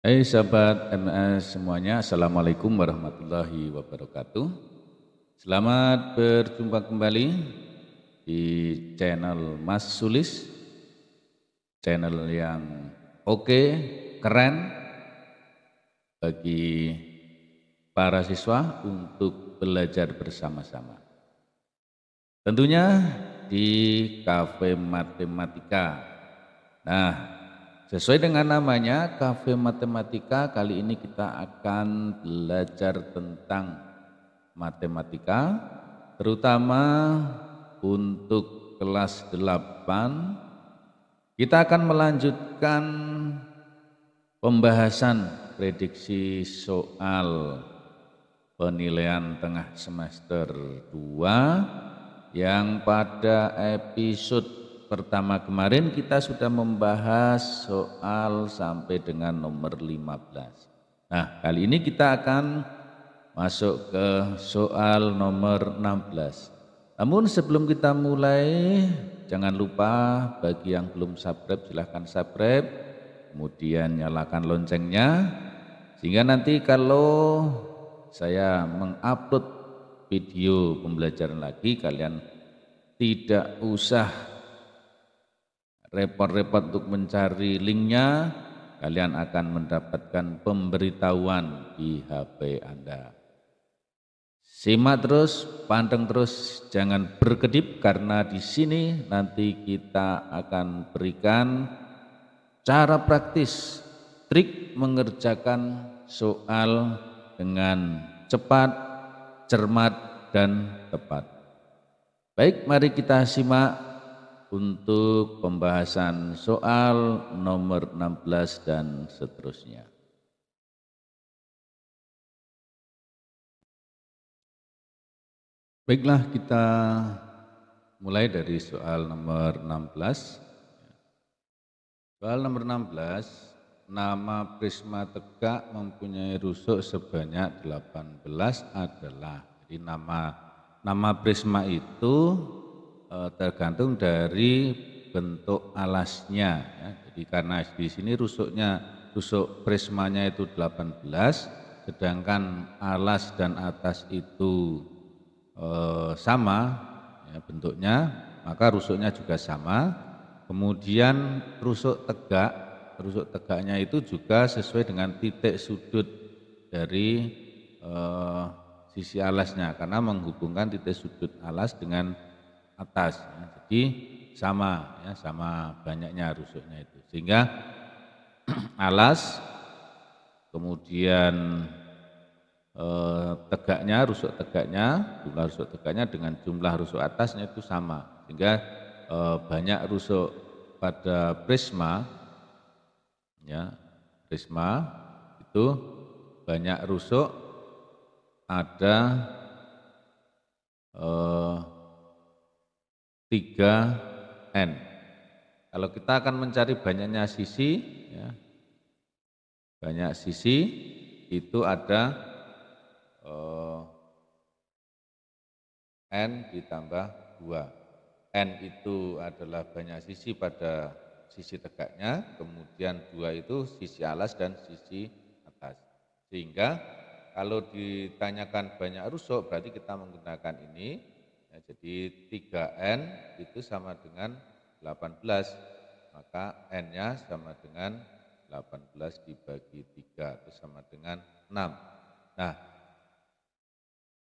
Hai sahabat MS semuanya, Assalamualaikum warahmatullahi wabarakatuh. Selamat berjumpa kembali di channel Mas Sulis, channel yang oke, keren bagi para siswa untuk belajar bersama-sama. Tentunya di Cafe Matematika. Nah, sesuai dengan namanya, Cafe Matematika, kali ini kita akan belajar tentang matematika, terutama untuk kelas 8. Kita akan melanjutkan pembahasan prediksi soal penilaian tengah semester 2 yang pada episode pertama kemarin kita sudah membahas soal sampai dengan nomor 15. Nah, kali ini kita akan masuk ke soal nomor 16. Namun sebelum kita mulai, jangan lupa bagi yang belum subscribe silahkan subscribe, kemudian nyalakan loncengnya, sehingga nanti kalau saya mengupload video pembelajaran lagi, kalian tidak usah repot-repot untuk mencari linknya, kalian akan mendapatkan pemberitahuan di HP Anda. Simak terus, panteng terus, jangan berkedip karena di sini nanti kita akan berikan cara praktis, trik mengerjakan soal dengan cepat, cermat, dan tepat. Baik, mari kita simak untuk pembahasan soal nomor 16 dan seterusnya. Baiklah, kita mulai dari soal nomor 16. Soal nomor 16, nama prisma tegak mempunyai rusuk sebanyak 18 adalah. Jadi nama prisma itu tergantung dari bentuk alasnya ya. Jadi karena di sini rusuk prismanya itu 18, sedangkan alas dan atas itu sama ya, bentuknya, maka rusuknya juga sama. Kemudian rusuk tegaknya itu juga sesuai dengan titik sudut dari sisi alasnya, karena menghubungkan titik sudut alas dengan atas ya. Jadi sama ya, sama banyaknya rusuknya itu, sehingga alas kemudian rusuk tegaknya, jumlah rusuk tegaknya dengan jumlah rusuk atasnya itu sama, sehingga banyak rusuk pada prisma ya, prisma itu banyak rusuk ada 3N. Kalau kita akan mencari banyaknya sisi ya, banyak sisi itu ada N ditambah 2. N itu adalah banyak sisi pada sisi tegaknya, kemudian 2 itu sisi alas dan sisi atas. Sehingga kalau ditanyakan banyak rusuk berarti kita menggunakan ini ya, jadi 3N itu sama dengan 18, maka N-nya sama dengan 18 dibagi 3 itu sama dengan 6. Nah,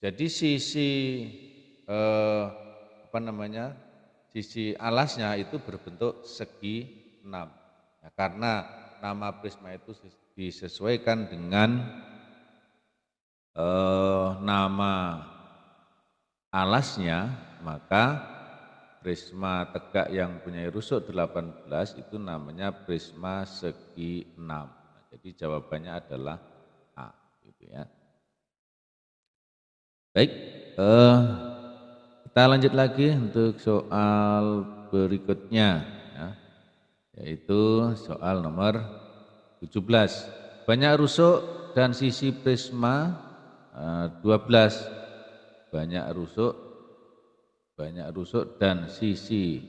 jadi sisi sisi alasnya itu berbentuk segi 6. Nah, karena nama prisma itu disesuaikan dengan nama alasnya, maka prisma tegak yang punya rusuk 18 itu namanya prisma segi 6. Nah, jadi jawabannya adalah A, gitu ya. Baik, kita lanjut lagi untuk soal berikutnya ya, yaitu soal nomor 17. Banyak rusuk dan sisi prisma 12. Banyak rusuk dan sisi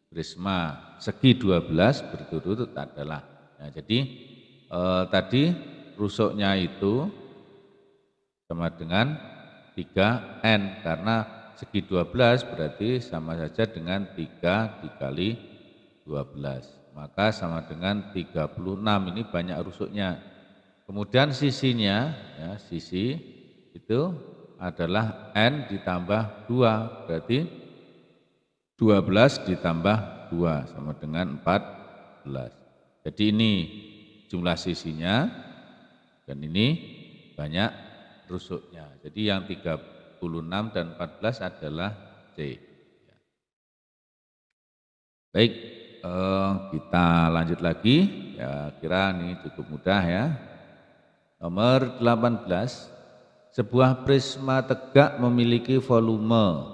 prisma segi 12 berturut-turut adalah. Nah, jadi tadi rusuknya itu sama dengan 3N, karena segi 12 berarti sama saja dengan 3 dikali 12, maka sama dengan 36. Ini banyak rusuknya. Kemudian sisinya, ya, sisi itu adalah N ditambah 2, berarti 12 ditambah 2 sama dengan 14. Jadi ini jumlah sisinya, dan ini banyak rusuknya. Jadi yang 36 dan 14 adalah C. Baik, kita lanjut lagi. Ya, kira ini cukup mudah ya. Nomor 18, sebuah prisma tegak memiliki volume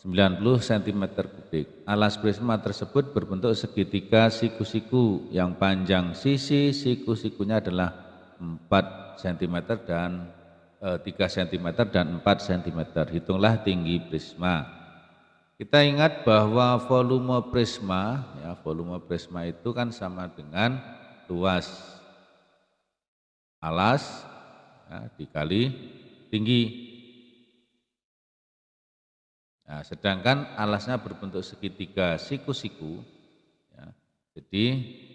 90 cm3. Alas prisma tersebut berbentuk segitiga siku-siku yang panjang sisi siku-sikunya adalah 4 cm dan 3 cm dan 4 cm. Hitunglah tinggi prisma. Kita ingat bahwa volume prisma, ya, volume prisma itu kan sama dengan luas alas, ya, dikali tinggi. Nah, sedangkan alasnya berbentuk segitiga siku-siku, ya, jadi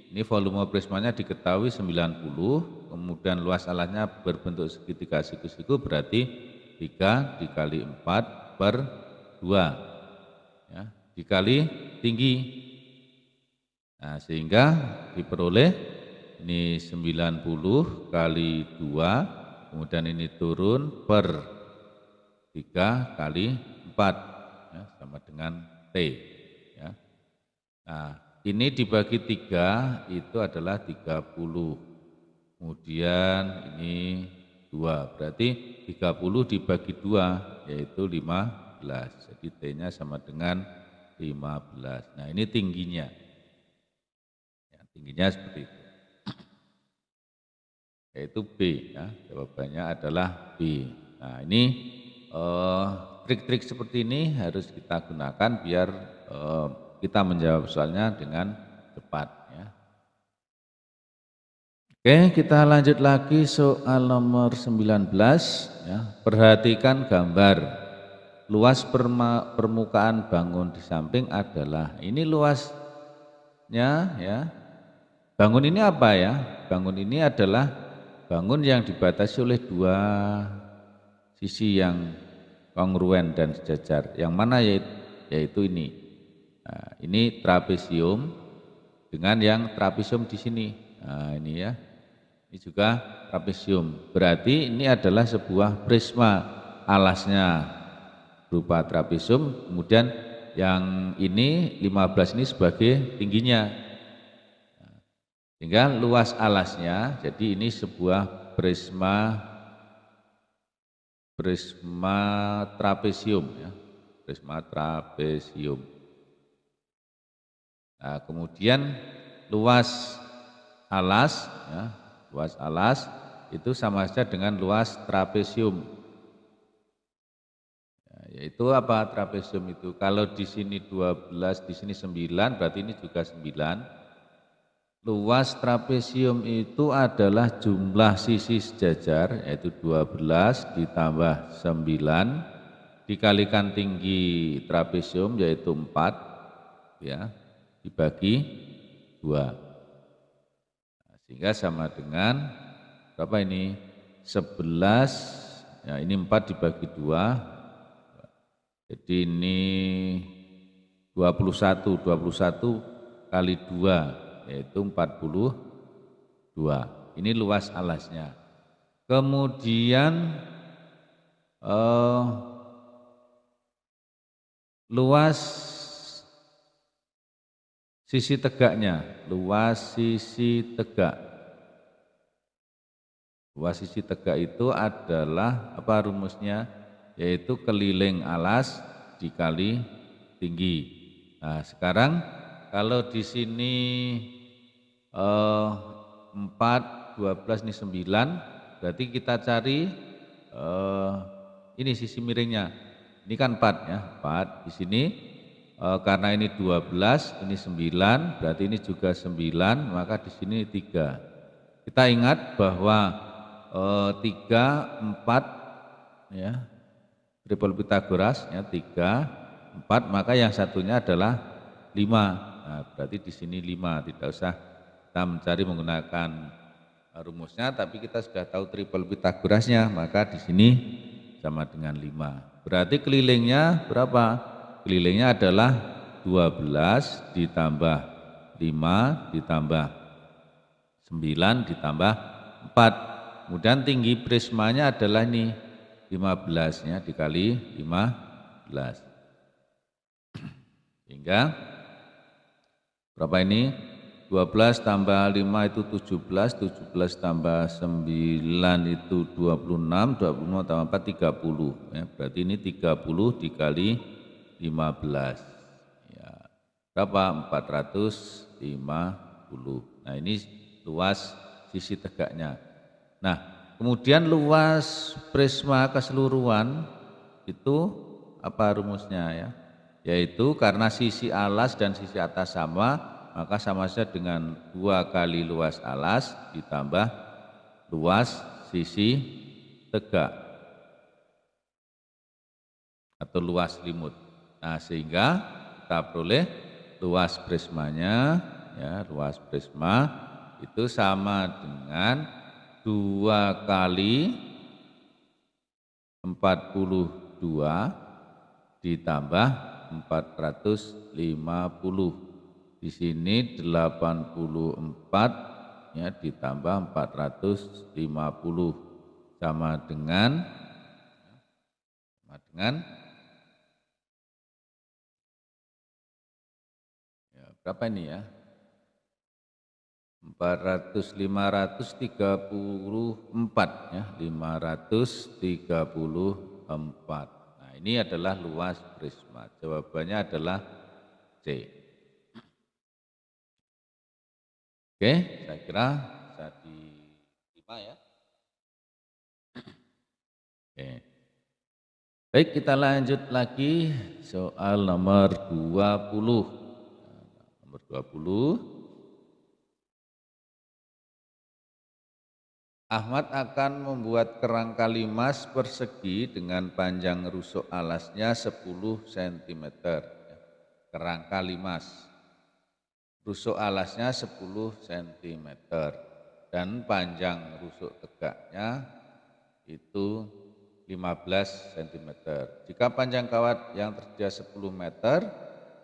ini volume prismanya diketahui 90, kemudian luas alasnya berbentuk segitiga siku-siku, berarti 3 dikali 4 per 2, ya, dikali tinggi. Nah, sehingga diperoleh ini 90 kali 2, kemudian ini turun per 3 kali 4. Ya, sama dengan T. Ya. Nah, ini dibagi 3 itu adalah 30. Kemudian ini 2, berarti 30 dibagi 2 yaitu 15. Jadi T-nya sama dengan 15. Nah, ini tingginya. Ya, tingginya seperti itu. Yaitu B, ya. Jawabannya adalah B. Nah, ini trik-trik seperti ini harus kita gunakan biar kita menjawab soalnya dengan cepat, ya. Oke, kita lanjut lagi soal nomor 19, ya. Perhatikan gambar. Luas permukaan bangun di samping adalah, ini luasnya, ya. Bangun ini apa ya? Bangun ini adalah bangun yang dibatasi oleh 2 sisi yang kongruen dan sejajar. Yang mana yaitu ini. Nah, ini trapesium dengan yang trapesium di sini. Nah, ini ya. Ini juga trapesium. Berarti ini adalah sebuah prisma. Alasnya berupa trapesium, kemudian yang ini 15 ini sebagai tingginya. Sehingga luas alasnya, jadi ini sebuah prisma trapesium, ya, prisma trapesium. Nah, kemudian luas alas, ya, luas alas itu sama saja dengan luas trapesium. Ya, yaitu apa trapesium itu? Kalau di sini 12, di sini 9, berarti ini juga 9. Luas trapesium itu adalah jumlah sisi sejajar, yaitu 12 ditambah 9 dikalikan tinggi trapesium yaitu 4, ya, dibagi 2. Nah, sehingga sama dengan berapa ini? 11, ya, ini 4 dibagi 2. Jadi ini 21 kali 2 yaitu 42. Ini luas alasnya. Kemudian luas sisi tegaknya, luas sisi tegak. Luas sisi tegak itu adalah apa rumusnya? Yaitu keliling alas dikali tinggi. Nah, sekarang kalau di sini 4, 12 ini 9, berarti kita cari ini sisi miringnya. Ini kan 4 ya, 4 di sini karena ini 12, ini 9, berarti ini juga 9, maka di sini 3. Kita ingat bahwa 3, 4 ya, triple Pythagoras ya 3, 4, maka yang satunya adalah 5. Nah, berarti di sini 5, tidak usah kita mencari menggunakan rumusnya, tapi kita sudah tahu triple Pythagorasnya, maka di sini sama dengan 5. Berarti kelilingnya berapa? Kelilingnya adalah 12 ditambah 5 ditambah 9 ditambah 4. Kemudian tinggi prismanya adalah ini 15 ya, dikali 15. Sehingga berapa ini? 12 tambah 5 itu 17, 17 tambah 9 itu 26, 26 tambah 4 30 ya. Berarti ini 30 dikali 15. Ya. Berapa? 450. Nah, ini luas sisi tegaknya. Nah, kemudian luas prisma keseluruhan itu apa rumusnya ya? Yaitu karena sisi alas dan sisi atas sama, maka sama saja dengan 2 kali luas alas ditambah luas sisi tegak atau luas limut. Nah, sehingga kita peroleh luas prismanya ya, luas prisma itu sama dengan 2 kali 42 ditambah 450. Di sini 84 ya ditambah 450 sama dengan ya, berapa ini ya? 534 ya, 534. Nah, ini adalah luas prisma. Jawabannya adalah C. Oke, saya kira bisa diterima ya. Oke. Baik, kita lanjut lagi soal nomor 20. Nomor 20. Ahmad akan membuat kerangka limas persegi dengan panjang rusuk alasnya 10 cm. Kerangka limas. Rusuk alasnya 10 cm dan panjang rusuk tegaknya itu 15 cm. Jika panjang kawat yang tersedia 10 meter,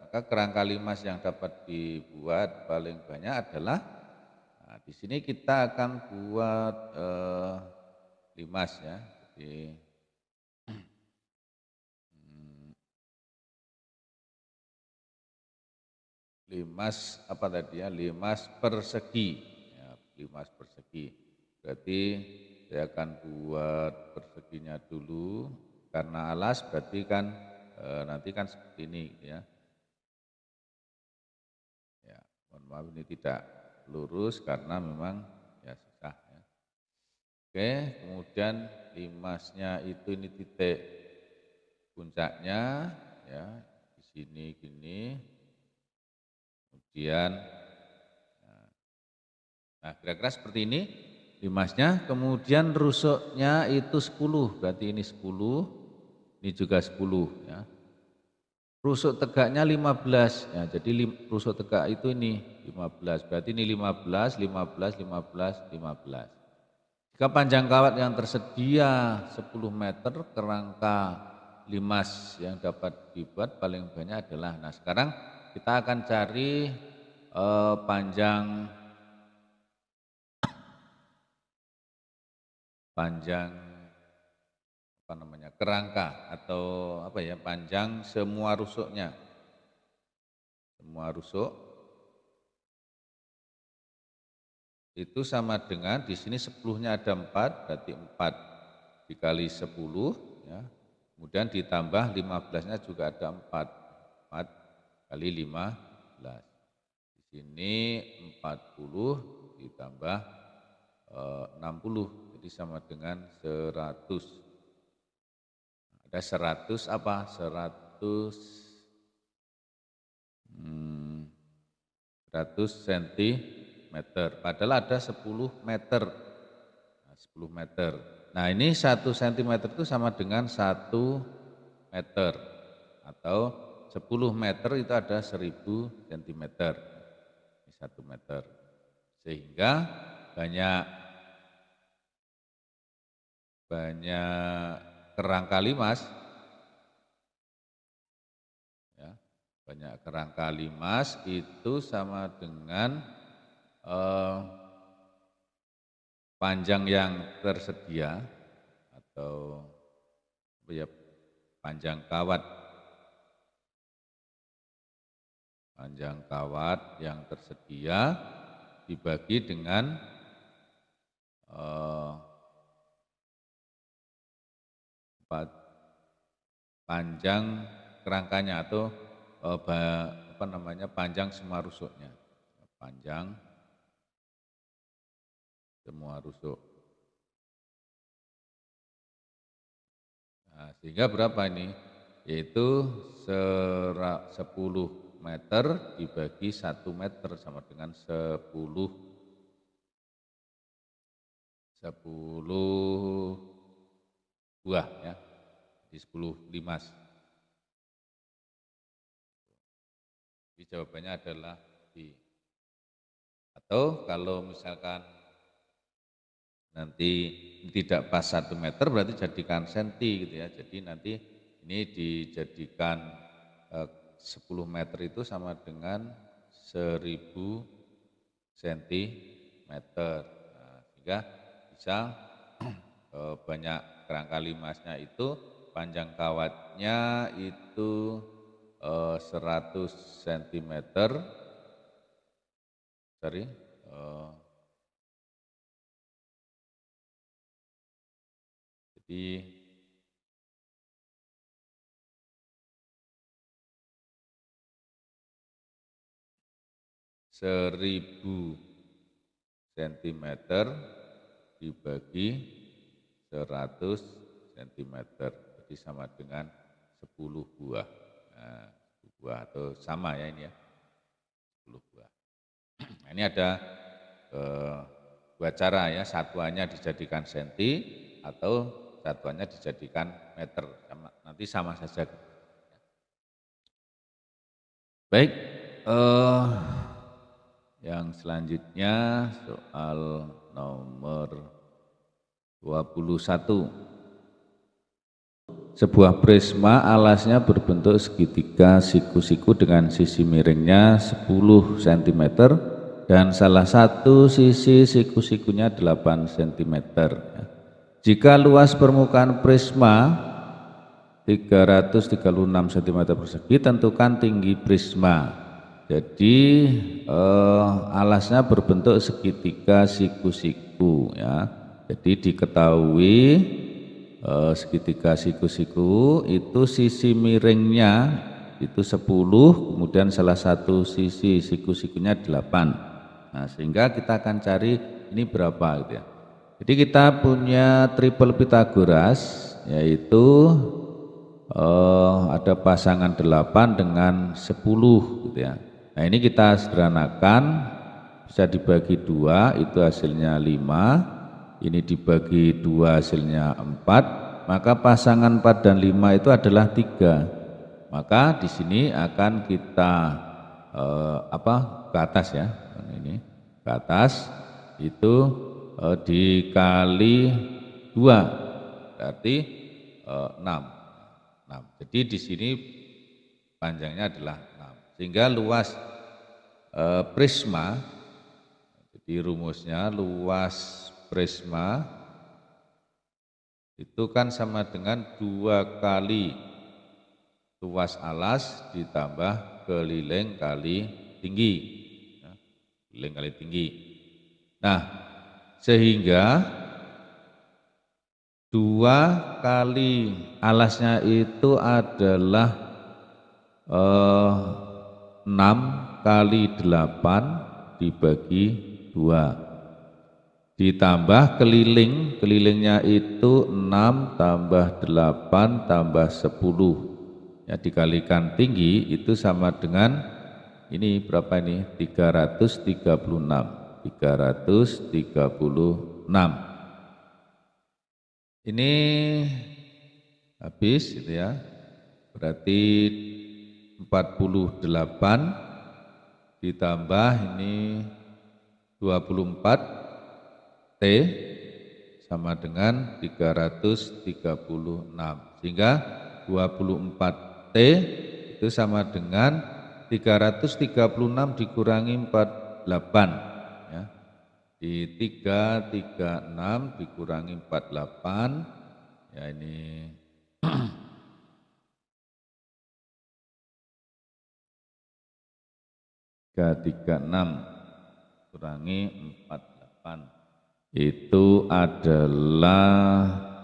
maka kerangka limas yang dapat dibuat paling banyak adalah, nah, di sini kita akan buat limas ya. Jadi limas apa tadi ya? Limas persegi. Ya, limas persegi. Berarti saya akan buat perseginya dulu karena alas berarti kan nanti kan seperti ini ya. Ya, mohon maaf ini tidak lurus karena memang ya susah ya. Oke, kemudian limasnya itu ini titik puncaknya ya di sini gini. Kemudian nah kira-kira seperti ini limasnya, kemudian rusuknya itu 10, berarti ini 10, ini juga 10 ya. Rusuk tegaknya 15 ya, jadi rusuk tegak itu ini 15, berarti ini 15, 15, 15, 15. Jika panjang kawat yang tersedia 10 meter, kerangka limas yang dapat dibuat paling banyak adalah, nah sekarang kita akan cari panjang apa namanya, kerangka atau apa ya, panjang semua rusuknya. Semua rusuk itu sama dengan di sini 10-nya ada 4, berarti 4 dikali 10 ya. Kemudian ditambah 15-nya juga ada 4. 4 kali 15. Di sini 40 ditambah 60, jadi sama dengan 100. Ada 100 apa? 100 cm. meter, padahal ada 10 meter. Nah, 10 meter. Nah, ini 1 cm itu sama dengan 1 meter, atau 10 meter itu ada 1000 cm. Ini 1 meter. Sehingga banyak kerangka limas, ya, banyak kerangka limas itu sama dengan panjang yang tersedia atau ya, panjang kawat yang tersedia dibagi dengan panjang kerangkanya atau panjang semua rusuknya, panjang semua rusuk. Nah, sehingga berapa ini? Yaitu 10 meter dibagi 1 meter sama dengan 10 buah, ya, di 10 limas. Jadi jawabannya adalah B. Atau kalau misalkan nanti tidak pas 1 meter berarti jadikan senti gitu ya. Jadi nanti ini dijadikan 10 meter itu sama dengan 1000 cm. Nah, sehingga bisa banyak kerangka limasnya itu panjang kawatnya itu 100 cm, jadi seribu cm dibagi 100 cm, jadi sama dengan 10 buah. Nah, 10 buah atau sama ya ini ya, 10 buah. Nah, ini ada dua cara ya, satuannya dijadikan senti atau satuannya dijadikan meter, nanti sama saja. Baik, yang selanjutnya soal nomor 21. Sebuah prisma alasnya berbentuk segitiga siku-siku dengan sisi miringnya 10 cm dan salah satu sisi siku-sikunya 8 cm. Jika luas permukaan prisma 336 cm persegi, tentukan tinggi prisma. Jadi alasnya berbentuk segitiga siku-siku ya. Jadi diketahui segitiga siku-siku itu sisi miringnya itu 10, kemudian salah satu sisi siku-sikunya 8. Nah, sehingga kita akan cari ini berapa gitu ya. Jadi kita punya triple Pythagoras, yaitu ada pasangan 8 dengan 10 gitu ya. Nah, ini kita sederhanakan, bisa dibagi 2 itu hasilnya 5. Ini dibagi 2 hasilnya 4, maka pasangan 4 dan 5 itu adalah 3. Maka di sini akan kita ke atas ya. Ini ke atas itu dikali 2 berarti 6. Jadi di sini panjangnya adalah 6. Sehingga luas prisma, jadi rumusnya luas prisma itu kan sama dengan 2 kali luas alas ditambah keliling kali tinggi, ya, keliling kali tinggi. Nah, sehingga 2 kali alasnya itu adalah 6 kali 8 dibagi 2. Ditambah kelilingnya itu 6 tambah 8 tambah 10. Ya, dikalikan tinggi itu sama dengan ini berapa ini? 336. 336. Ini habis gitu ya. Berarti 48 ditambah ini 24 T sama dengan 336. Sehingga 24 T itu sama dengan 336 dikurangi 48 ya. Di 336 dikurangi 48 ya ini 336 kurangi 48 itu adalah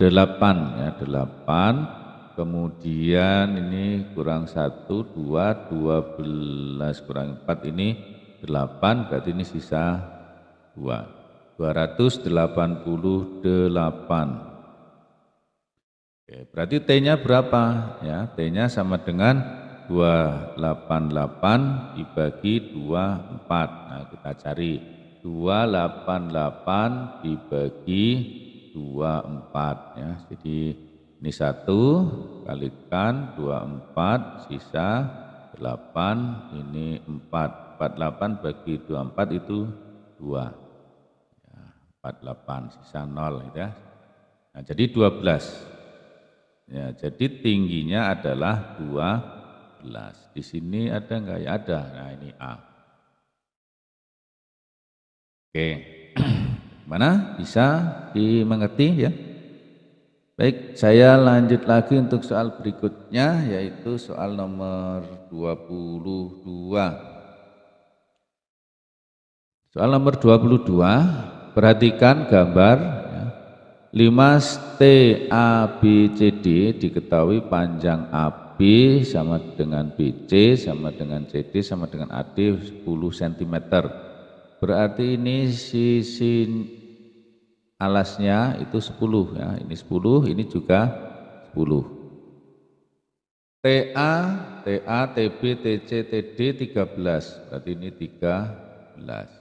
8 ya, 8. Kemudian ini kurang 1, 2, 12 kurang 4 ini 8, berarti ini sisa 2, 288. Oke, berarti T-nya berapa? Ya, T-nya sama dengan 288 dibagi 24. Nah, kita cari 288 dibagi 24 ya. Jadi ini 1 kalikan 24 sisa 8, ini 4. 48 bagi 24 itu 2. Ya, 48 sisa 0 gitu ya. Nah, jadi 12. Ya, jadi tingginya adalah 12. Di sini ada enggak ya? Ada. Nah, ini A. Oke. Mana? Bisa dimengerti ya? Baik, saya lanjut lagi untuk soal berikutnya, yaitu soal nomor 22. Soal nomor 22, perhatikan gambar ya. 5 TABCD diketahui panjang AB sama dengan BC sama dengan CD sama dengan AD 10 cm. Berarti ini sisi alasnya itu 10 ya, ini 10, ini juga 10. TA, TB, TC, TD 13, berarti ini 13.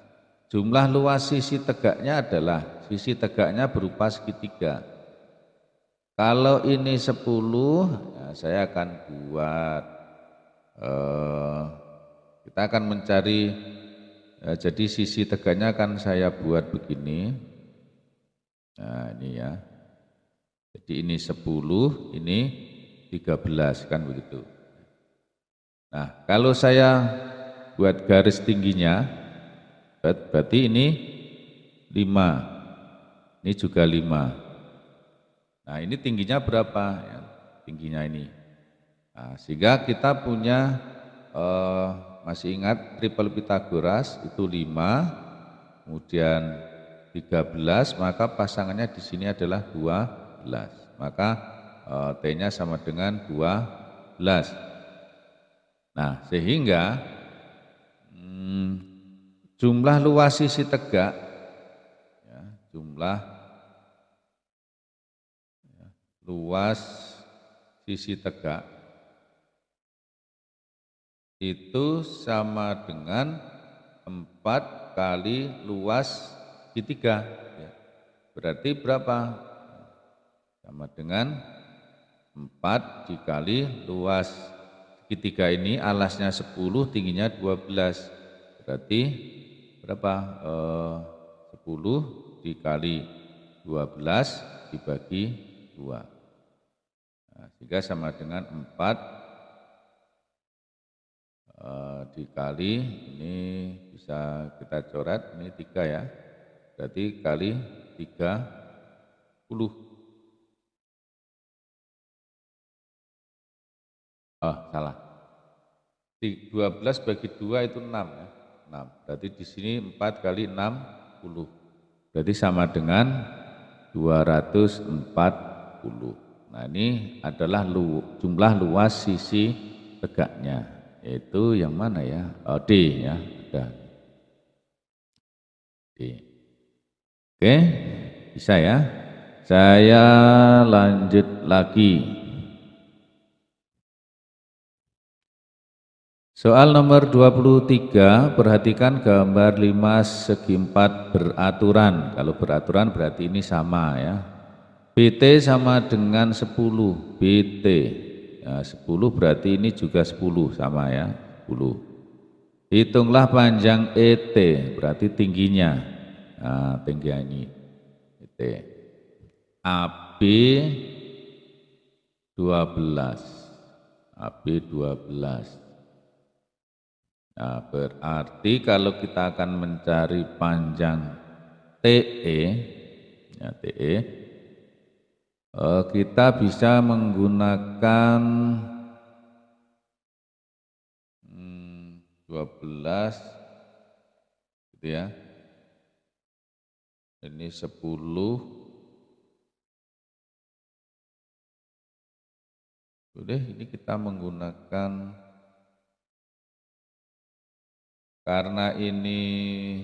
Jumlah luas sisi tegaknya adalah, sisi tegaknya berupa segitiga. Kalau ini 10, ya saya akan buat, kita akan mencari, jadi sisi tegaknya akan saya buat begini. Nah ini ya, jadi ini 10, ini 13 kan begitu. Nah kalau saya buat garis tingginya, berarti ini 5, ini juga 5. Nah ini tingginya berapa? Ya, tingginya ini. Nah, sehingga kita punya, masih ingat triple Pythagoras itu 5, kemudian 13, maka pasangannya di sini adalah 12. Maka T-nya sama dengan 12. Nah, sehingga jumlah luas sisi tegak ya, jumlah luas sisi tegak itu sama dengan 4 kali luas segitiga ya. Berarti berapa? Sama dengan 4 dikali luas segitiga ini, alasnya 10, tingginya 12. Berarti berapa? 10 dikali 12 dibagi 2. Nah, sehingga sama dengan 4 dikali, ini bisa kita coret, ini 3 ya. Berarti kali 30. Oh, salah. 12 bagi 2 itu 6 ya. 6. Berarti di sini 4 kali 60. Berarti sama dengan 240. Nah, ini adalah jumlah luas sisi tegaknya. Yaitu yang mana ya? Oh, D ya. Ada. D. Oke, bisa ya. Saya lanjut lagi. Soal nomor 23, perhatikan gambar 5 segi 4 beraturan. Kalau beraturan berarti ini sama ya. BT sama dengan 10, BT. Ya, 10 berarti ini juga 10 sama ya, 10. Hitunglah panjang ET, berarti tingginya. Nah, tingginya ini ET. AB 12. AB 12. Nah, berarti kalau kita akan mencari panjang TE, ya, TE, kita bisa menggunakan 12, gitu ya. Ini 10. Udah, ini kita menggunakan, karena ini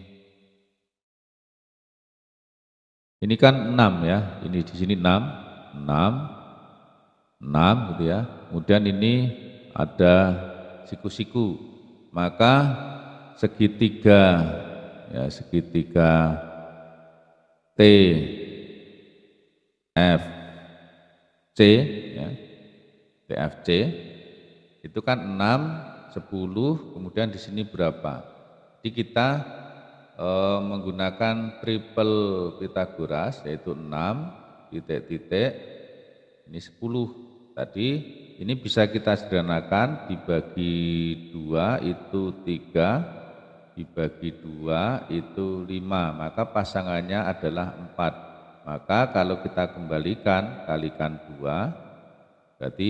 kan 6 ya, ini di sini 6 gitu ya. Kemudian ini ada siku-siku, maka segitiga ya, segitiga T F C ya, TFC itu kan 6, 10, kemudian di sini berapa? Jadi kita menggunakan triple Pythagoras, yaitu 6 titik-titik, ini 10 tadi. Ini bisa kita sederhanakan, dibagi 2 itu 3, dibagi 2 itu 5, maka pasangannya adalah 4. Maka kalau kita kembalikan, kalikan 2, berarti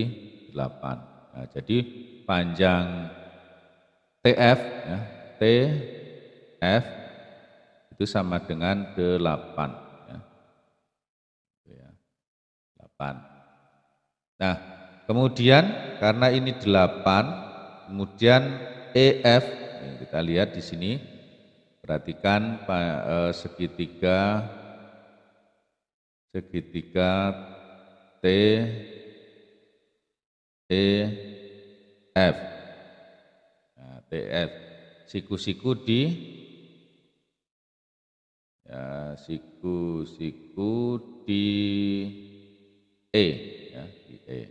8. Nah, jadi panjang TF ya, TF itu sama dengan 8 ya. 8. Nah, kemudian karena ini 8, kemudian EF, kita lihat di sini, perhatikan segitiga T E F. Nah, TF, siku-siku di ya, siku-siku di E ya, di E.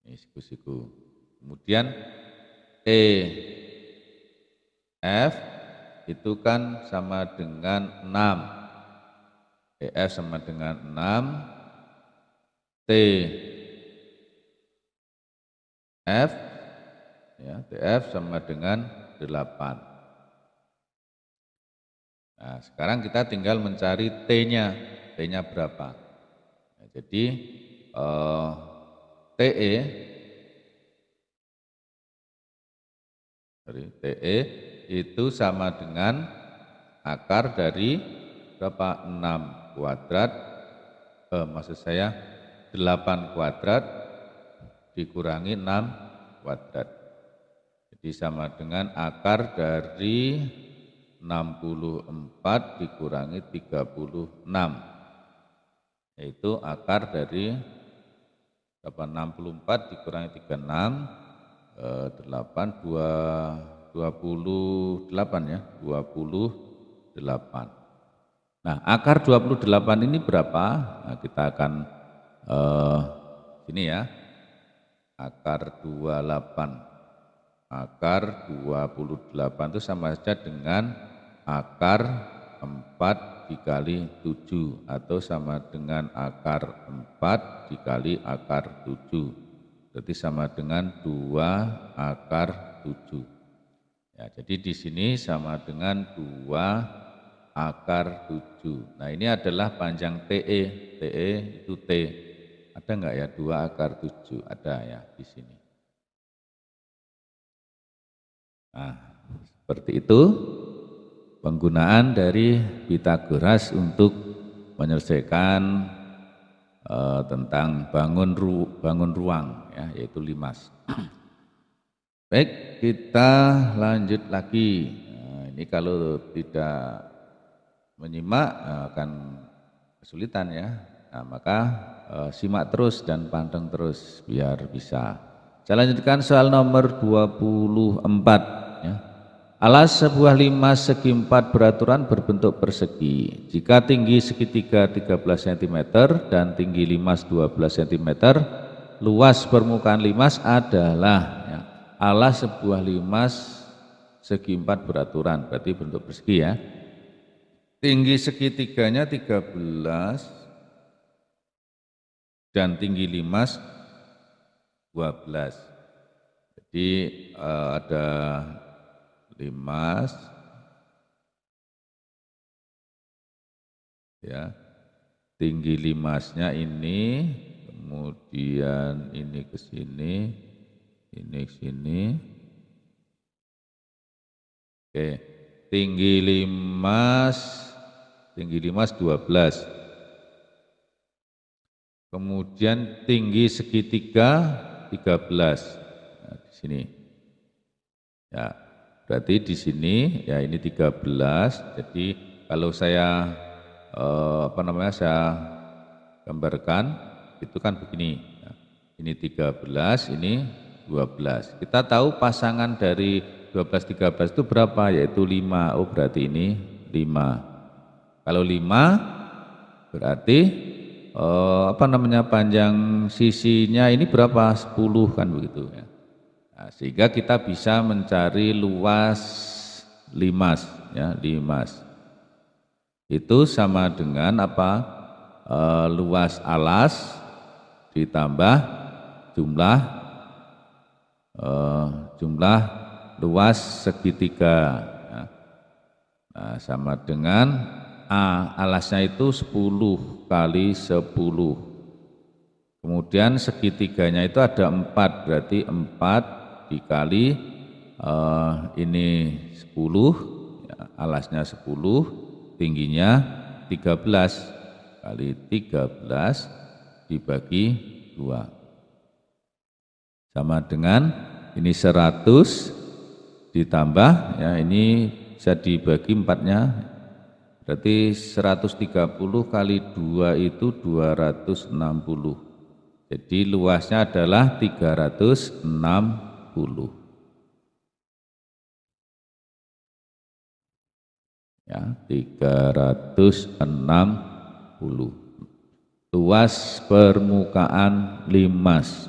Ini siku-siku. Kemudian EF itu kan sama dengan 6. EF sama dengan 6. TF ya, TF sama dengan 8. Nah, sekarang kita tinggal mencari T-nya. T-nya berapa? Nah, jadi TE itu sama dengan akar dari berapa? 6 kuadrat, maksud saya 8 kuadrat dikurangi 6 kuadrat. Jadi sama dengan akar dari 64 dikurangi 36, yaitu akar dari 64 dikurangi 36, 28 ya, 28. Nah, akar 28 ini berapa? Nah, kita akan sini ya, akar 28. Akar 28 itu sama saja dengan akar 4 dikali 7, atau sama dengan akar 4 dikali akar 7. Berarti sama dengan 2 akar 7. Ya, jadi di sini sama dengan 2 akar 7. Nah, ini adalah panjang TE. TE itu T. Ada enggak ya 2 akar 7? Ada ya di sini. Nah, seperti itu penggunaan dari Pythagoras untuk menyelesaikan tentang bangun ruang ya, yaitu limas. Baik, kita lanjut lagi. Nah, ini kalau tidak menyimak akan kesulitan ya. Nah, maka simak terus dan panteng terus biar bisa Saya lanjutkan soal nomor 24 ya. Alas sebuah limas segi 4 beraturan berbentuk persegi. Jika tinggi segitiga 13 cm dan tinggi limas 12 cm, luas permukaan limas adalah ya, alas sebuah limas segi 4 beraturan, berarti bentuk persegi ya. Tinggi segitiganya 13 dan tinggi limas 12. Jadi ada limas ya, tinggi limasnya ini, kemudian ini ke sini, ini ke sini. Oke, tinggi limas 12. Kemudian tinggi segitiga 13. Nah, di sini. Ya, berarti di sini ya ini 13. Jadi kalau saya saya gambarkan itu kan begini. Ya, ini 13, ini 12. Kita tahu pasangan dari 12 13 itu berapa? Yaitu 5. Oh, berarti ini 5. Kalau 5 berarti panjang sisinya ini berapa? 10 kan begitu ya. Nah, sehingga kita bisa mencari luas limas ya, limas. Itu sama dengan apa? Luas alas ditambah jumlah luas segitiga ya. Nah, sama dengan alasnya itu 10 kali 10. Kemudian segitiganya itu ada 4, berarti 4 dikali ini 10, ya, alasnya 10, tingginya 13 kali 13 dibagi 2. Sama dengan ini 100 ditambah, ya ini bisa dibagi 4-nya. Berarti 130 kali 2 itu 260. Jadi luasnya adalah 360. Ya, 360. Luas permukaan limas.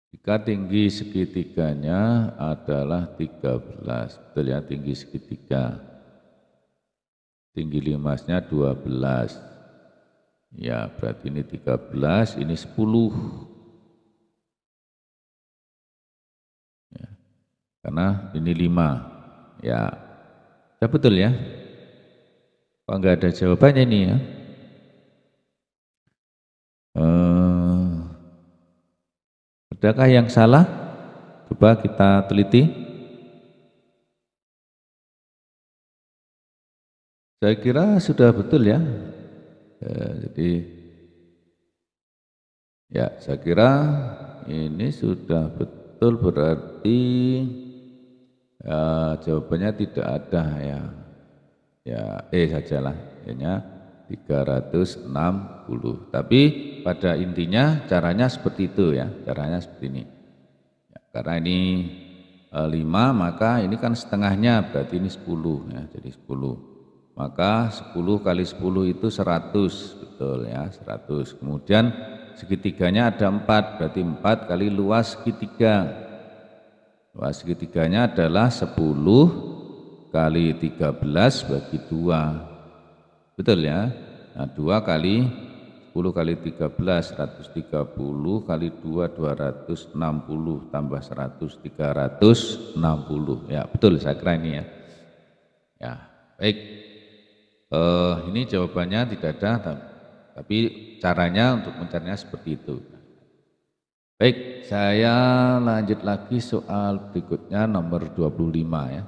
Jika tinggi segitiganya adalah 13, betul ya, tinggi segitiga. Tinggi limasnya 12. Ya, berarti ini 13, ini 10. Ya, karena ini 5. Ya, betul ya? Kok enggak ada jawabannya ini ya? Adakah yang salah? Coba kita teliti. Saya kira sudah betul ya. Jadi ya, saya kira ini sudah betul, berarti ya, jawabannya tidak ada ya. Ya, sajalah. Hanya 360. Tapi pada intinya caranya seperti itu ya, caranya seperti ini. Ya, karena ini 5, maka ini kan setengahnya, berarti ini 10 ya, jadi 10. Maka 10 kali 10 itu 100, betul ya, 100. Kemudian segitiganya ada 4, berarti 4 kali luas segitiga. Luas segitiganya adalah 10 kali 13 bagi 2. Betul ya. Nah, 2 kali 10 kali 13, 130 kali 2, 260 tambah 100, 360. Ya, betul saya kira ini ya. Ya, baik. Ini jawabannya tidak ada, tapi caranya untuk mencarinya seperti itu. Baik, saya lanjut lagi soal berikutnya nomor 25 ya.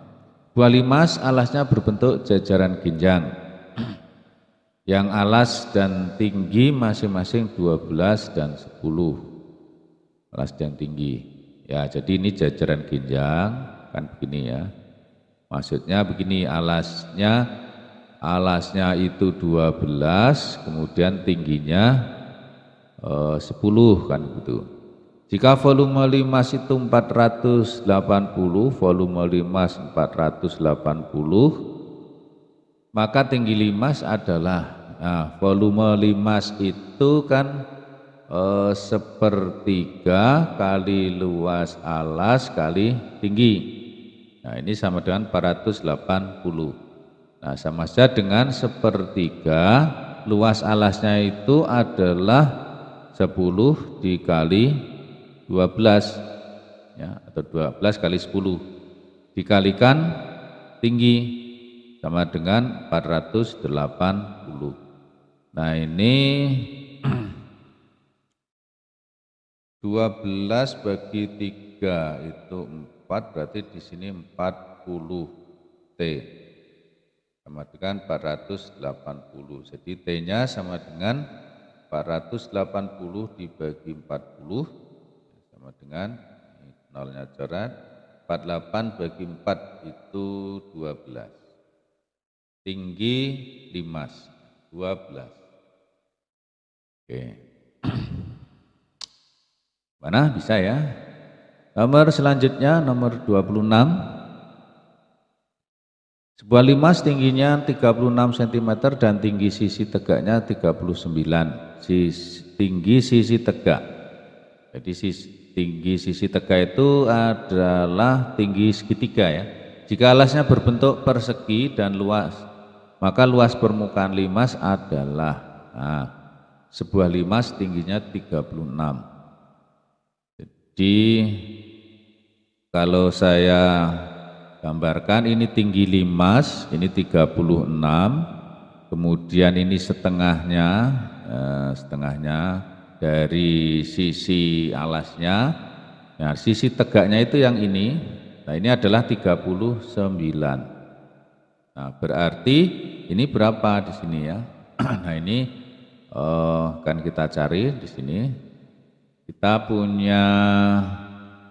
Buah limas alasnya berbentuk jajaran ginjang. Yang alas dan tinggi masing-masing 12 dan 10. Alas dan tinggi. Ya, jadi ini jajaran ginjang, kan begini ya. Maksudnya begini, alasnya itu 12, kemudian tingginya 10 kan gitu. Jika volume limas itu 480, volume limas 480, maka tinggi limas adalah, volume limas itu kan sepertiga kali luas alas kali tinggi. Nah ini sama dengan 480. Nah sama saja dengan sepertiga luas alasnya itu adalah 10 dikali 12 ya, atau 12 kali 10 dikalikan tinggi sama dengan 480. Nah ini 12 bagi 3 itu 4, berarti di sini 40 T sama dengan 480. Jadi T-nya sama dengan 480 dibagi 40 sama dengan nolnya coret, 48 bagi 4 itu 12. Tinggi limas 12. Oke. Mana bisa ya? Nomor selanjutnya nomor 26. Sebuah limas tingginya 36 cm dan tinggi sisi tegaknya 39. Tinggi sisi tegak. Jadi tinggi sisi tegak itu adalah tinggi segitiga ya. Jika alasnya berbentuk persegi dan luas, maka luas permukaan limas adalah, sebuah limas tingginya 36. Jadi kalau saya gambarkan ini tinggi limas, ini 36, kemudian ini setengahnya dari sisi alasnya, nah sisi tegaknya itu yang ini, nah ini adalah 39. Nah berarti ini berapa di sini ya? Nah ini kan kita cari di sini, kita punya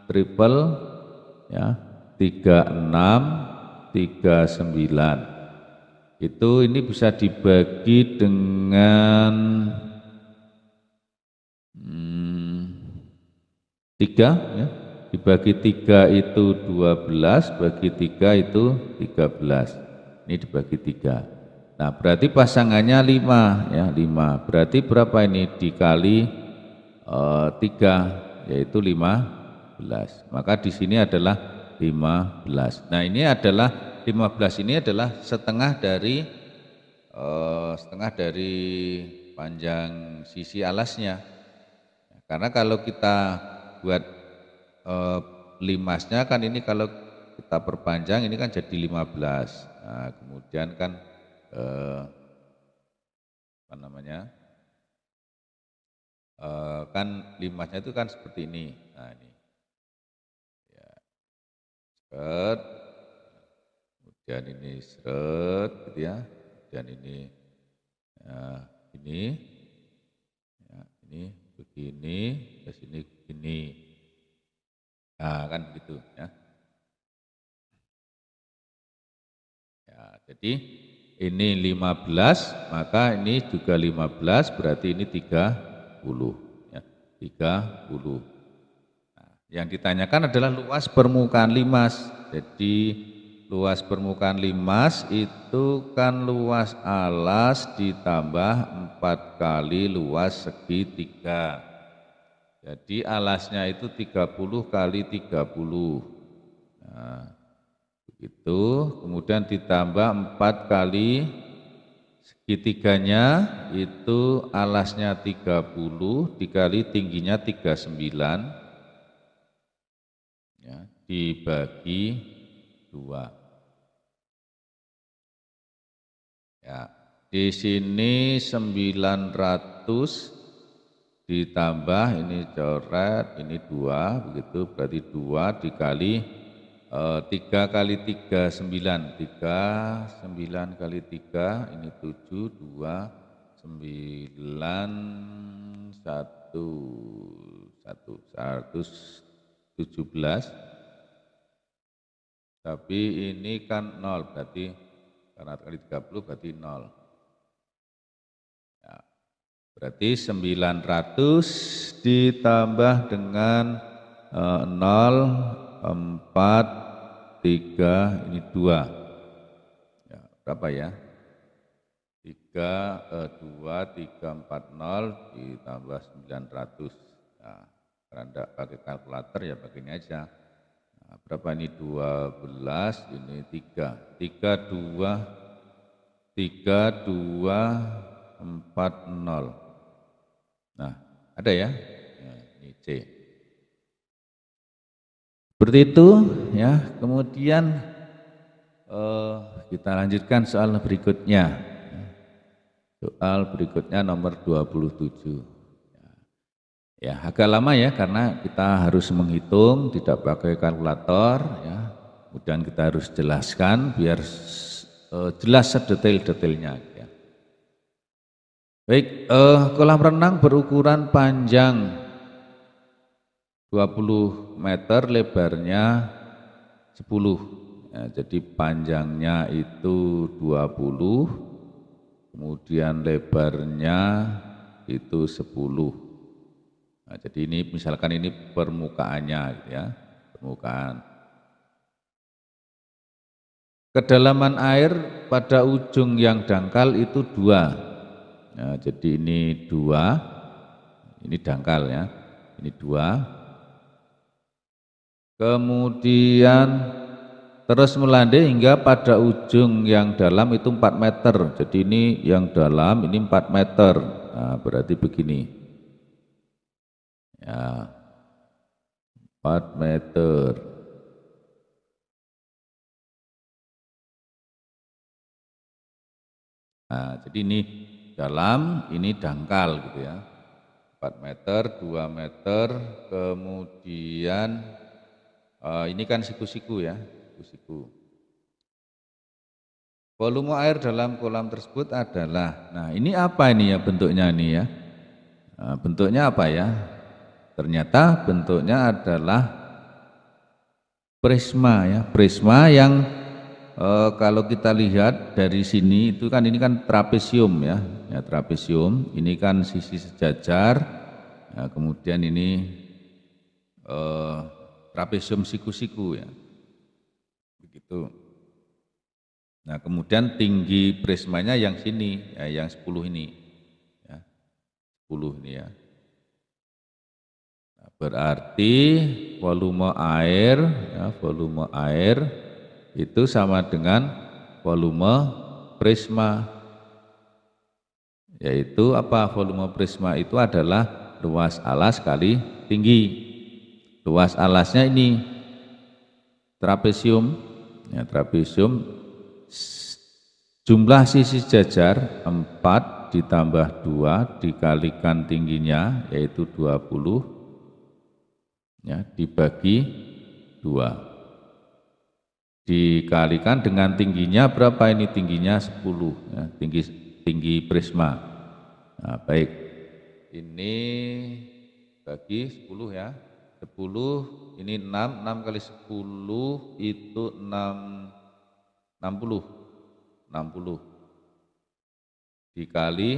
triple ya 36, 39. Itu ini bisa dibagi dengan 3 ya. Dibagi 3 itu 12, bagi 3 itu 13. Ini dibagi 3. Nah, berarti pasangannya 5 ya, 5. Berarti berapa ini dikali 3 yaitu 15. Maka di sini adalah 15. Nah, ini adalah 15 ini adalah setengah dari panjang sisi alasnya. Karena kalau kita buat limasnya kan ini kalau kita perpanjang ini kan jadi 15. Nah, kemudian kan apa namanya? Kan limasnya itu kan seperti ini. Nah, ini. Ya. Seret. Kemudian ini seret gitu ya. Kemudian ini ini ya, ini begini, ke sini begini. Nah, kan begitu ya. Ya, jadi ini 15, maka ini juga 15, berarti ini 30 ya, 30. Nah, yang ditanyakan adalah luas permukaan limas. Jadi luas permukaan limas itu kan luas alas ditambah 4 kali luas segitiga. Jadi alasnya itu 30 kali 30. Nah, begitu, kemudian ditambah 4 kali segitiganya itu alasnya 30 dikali tingginya 39 ya, dibagi 2. Ya, di sini 900 ditambah ini coret, ini 2, begitu berarti 2 dikali 3 kali 3, 9, 9 kali 3, ini 7, 2, 9, 117, tapi ini kan 0, berarti karena kali 30 berarti 0. Ya. Berarti 900 ditambah dengan 0, 4, 3, ini 2. Ya, berapa ya? 2, 3, 4, 0 ditambah 900. Nah, karena tidak pakai kalkulator ya begini aja. Nah, berapa ini? 12, ini 3. 3, 2, 4, 0. Nah, ada ya? Nah, ini C. Seperti itu ya. Kemudian kita lanjutkan soal berikutnya. Soal berikutnya nomor 27. Ya, agak lama ya karena kita harus menghitung, tidak pakai kalkulator ya. Kemudian kita harus jelaskan biar jelas sedetail-detailnya ya. Baik, kolam renang berukuran panjang 20 meter, lebarnya 10. Ya, jadi panjangnya itu 20, kemudian lebarnya itu 10. Nah, jadi ini misalkan ini permukaannya gitu ya, permukaan. Kedalaman air pada ujung yang dangkal itu 2. Nah, jadi ini 2, ini dangkal ya, ini 2. Kemudian terus melandai hingga pada ujung yang dalam itu 4 meter. Jadi ini yang dalam ini 4 meter. Nah, berarti begini. Ya, 4 meter. Nah, jadi ini dalam, ini dangkal gitu ya. 4 meter, 2 meter, kemudian ini kan siku-siku ya, siku-siku. Volume air dalam kolam tersebut adalah, nah ini apa ini ya bentuknya ini ya? Nah, bentuknya apa ya? Ternyata bentuknya adalah prisma ya, prisma yang kalau kita lihat dari sini itu kan ini kan trapesium ya, ya trapesium. Ini kan sisi sejajar, ya, kemudian ini trapesium siku-siku ya, begitu. Nah kemudian tinggi prismanya yang sini, ya, yang 10 ini, ya, 10 ini ya. Nah, berarti volume air, ya, volume air itu sama dengan volume prisma, yaitu apa? Volume prisma itu adalah luas alas kali tinggi. Luas alasnya ini trapesium, ya, trapesium, jumlah sisi jajar 4 ditambah 2 dikalikan tingginya yaitu 20, ya, dibagi 2 dikalikan dengan tingginya berapa ini? Tingginya 10 ya, tinggi prisma. Nah, baik, ini bagi 10 ya, 10 ini 6 kali 10 itu 60 dikali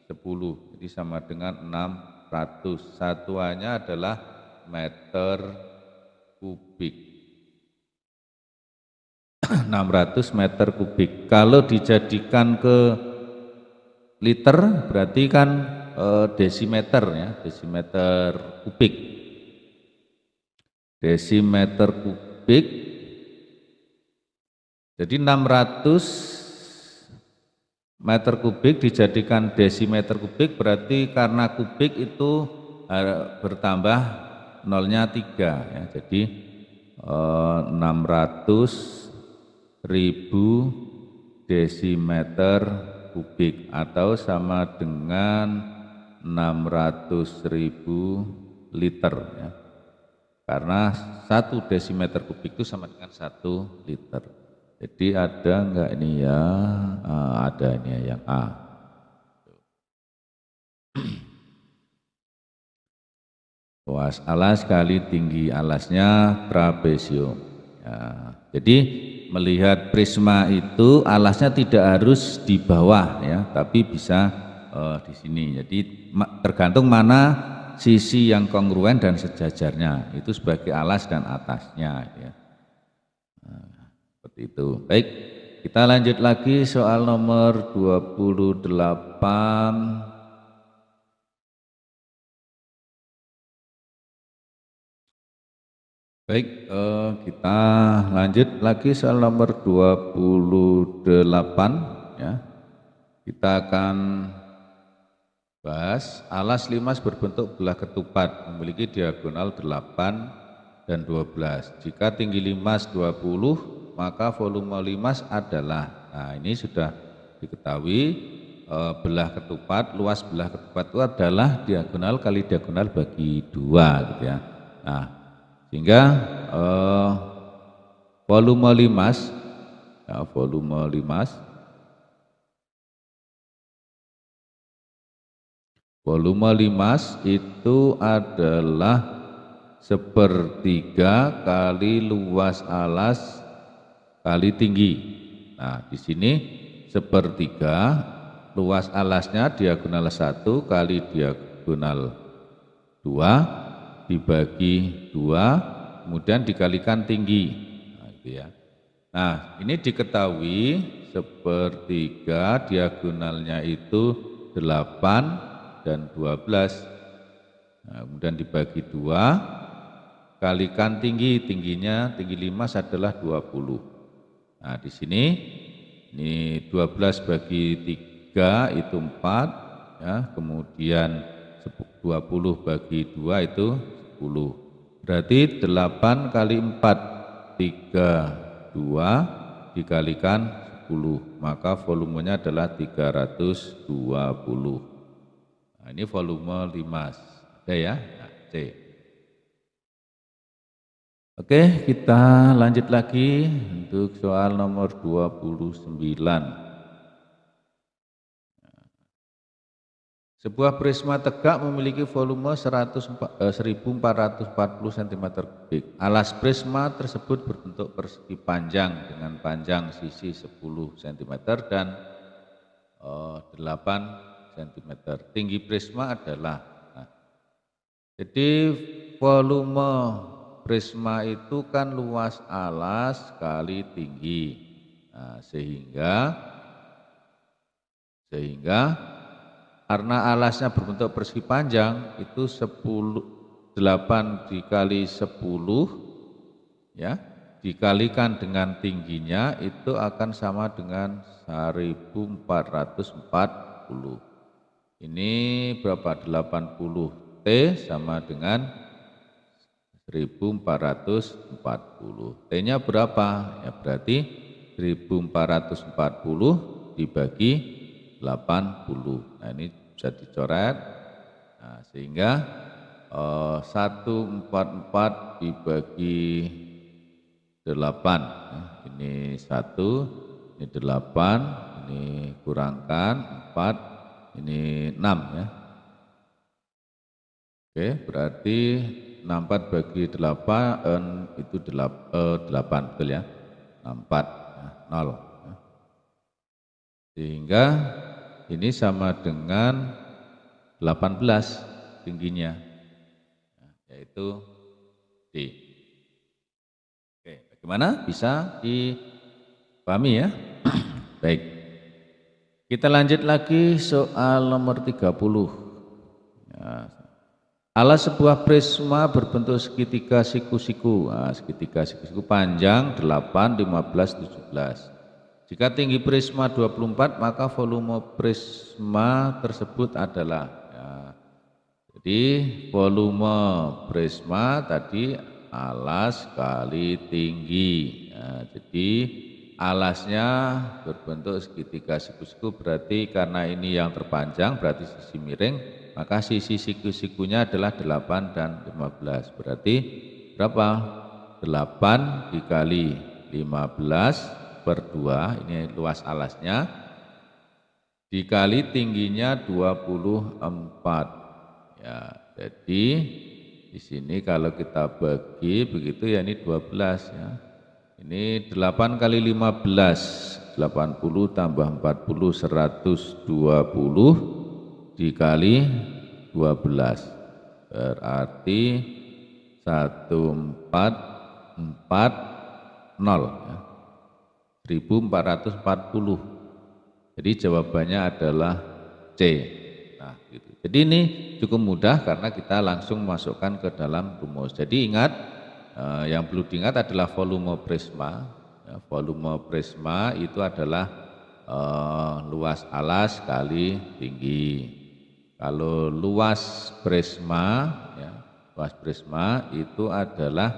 10 jadi sama dengan 600. Satuannya adalah meter kubik. 600 meter kubik. Kalau dijadikan ke liter berarti kan desimeter ya, desimeter kubik. Desimeter kubik. Jadi 600 meter kubik dijadikan desimeter kubik berarti karena kubik itu bertambah nolnya 3 ya. Jadi 600.000 desimeter kubik atau sama dengan 600.000 liter ya. Karena 1 desimeter kubik itu sama dengan 1 liter. Jadi ada enggak ini ya? Ada ini ya, yang A. Luas alas kali tinggi alasnya trapesium. Ya, jadi melihat prisma itu alasnya tidak harus di bawah ya, tapi bisa di sini. Jadi tergantung mana sisi yang kongruen dan sejajarnya, itu sebagai alas dan atasnya ya. Nah, seperti itu. Baik, kita lanjut lagi soal nomor 28. Baik, kita lanjut lagi soal nomor 28 ya. Kita akan bahas alas limas berbentuk belah ketupat memiliki diagonal 8 dan 12. Jika tinggi limas 20, maka volume limas adalah, nah ini sudah diketahui, belah ketupat, luas belah ketupat itu adalah diagonal kali diagonal bagi 2 gitu ya. Nah, sehingga volume limas ya, volume limas itu adalah sepertiga kali luas alas kali tinggi. Nah, di sini sepertiga luas alasnya diagonal 1 kali diagonal 2 dibagi 2, kemudian dikalikan tinggi. Nah, gitu ya. Nah, ini diketahui sepertiga diagonalnya itu 8 dan 12. Nah, kemudian dibagi 2, kalikan tinggi, tingginya tinggi limas adalah 20. Nah, di sini ini 12 bagi 3 itu 4 ya, kemudian 20 bagi 2 itu 10. Berarti 8 kali 4 32 dikalikan 10, maka volumenya adalah 320. Nah, ini volume limas. Ada ya? Nah, C. Oke, kita lanjut lagi untuk soal nomor 29. Sebuah prisma tegak memiliki volume 1440 cm3. Alas prisma tersebut berbentuk persegi panjang dengan panjang sisi 10 cm dan 8 cm. Tinggi prisma adalah, nah, jadi volume prisma itu kan luas alas kali tinggi. Nah, sehingga karena alasnya berbentuk persegi panjang itu 8 dikali 10 ya, dikalikan dengan tingginya itu akan sama dengan 1440. Ini berapa? 80 T sama dengan 1440. T-nya berapa? Ya berarti 1440 dibagi 80. Nah, ini bisa dicoret. Nah, sehingga 144 dibagi 8. Ini 1, ini 8, ini kurangkan 4, ini 6 ya. Oke, berarti 64 bagi 8 itu 8, betul ya. 64 ya, 0. Sehingga ini sama dengan 18 tingginya, yaitu D. Oke, bagaimana? Bisa dipahami ya? Baik. Kita lanjut lagi soal nomor 30. Ya. Alas sebuah prisma berbentuk segitiga siku-siku. Nah, segitiga siku-siku panjang 8, 15, 17. Jika tinggi prisma 24, maka volume prisma tersebut adalah, ya, jadi volume prisma tadi alas kali tinggi. Ya, jadi alasnya berbentuk segitiga siku-siku, berarti karena ini yang terpanjang berarti sisi miring, maka sisi siku-sikunya adalah 8 dan 15. Berarti berapa? 8 dikali 15 per 2, ini luas alasnya, dikali tingginya 24. Ya, jadi di sini kalau kita bagi begitu ya, ini 12 ya. Ini 8 kali 15, 80 tambah 40, 120 dikali 12 berarti 1440 ya. 1440. Jadi jawabannya adalah C. Nah, gitu. Jadi ini cukup mudah karena kita langsung masukkan ke dalam rumus. Jadi ingat, yang perlu diingat adalah volume prisma. Ya, volume prisma itu adalah luas alas kali tinggi. Kalau luas prisma, ya, luas prisma itu adalah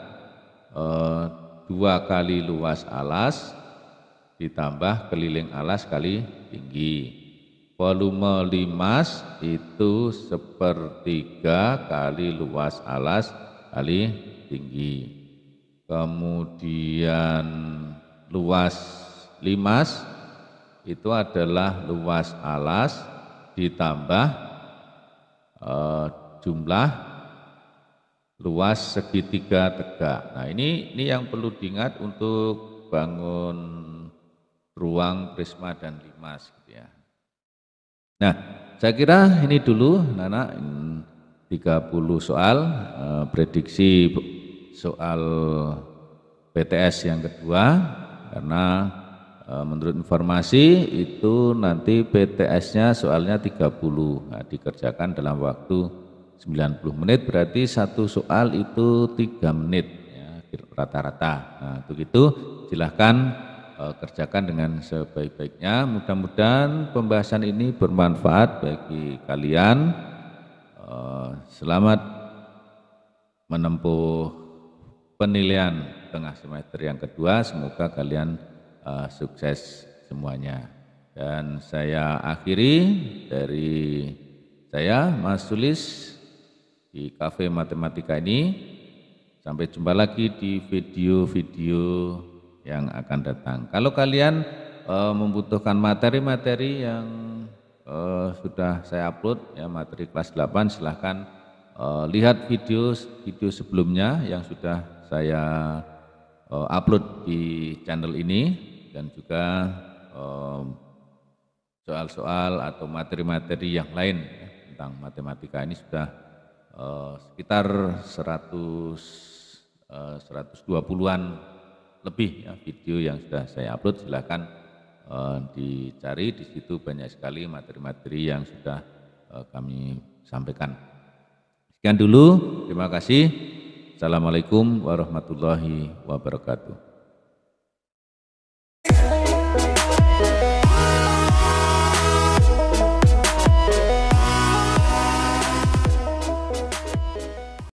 2 kali luas alas ditambah keliling alas kali tinggi. Volume limas itu 1/3 kali luas alas kali tinggi. Kemudian luas limas itu adalah luas alas ditambah jumlah luas segitiga tegak. Nah, ini yang perlu diingat untuk bangun ruang prisma dan limas gitu ya. Nah, saya kira ini dulu Nana 30 soal prediksi soal PTS yang kedua, karena menurut informasi itu nanti PTS-nya soalnya 30, nah, dikerjakan dalam waktu 90 menit, berarti satu soal itu 3 menit ya, rata-rata. Nah, untuk itu silahkan kerjakan dengan sebaik-baiknya. Mudah-mudahan pembahasan ini bermanfaat bagi kalian. Selamat menempuh penilaian tengah semester yang kedua. Semoga kalian sukses semuanya. Dan saya akhiri dari saya, Mas Sulis, di Cafe Matematika ini. Sampai jumpa lagi di video-video yang akan datang. Kalau kalian membutuhkan materi-materi yang sudah saya upload, ya, materi kelas 8, silahkan lihat video sebelumnya yang sudah saya upload di channel ini. Dan juga soal-soal atau materi-materi yang lain ya, tentang matematika ini sudah sekitar 120-an lebih ya video yang sudah saya upload. Silakan dicari, di situ banyak sekali materi-materi yang sudah kami sampaikan. Sekian dulu, terima kasih. Assalamualaikum warahmatullahi wabarakatuh.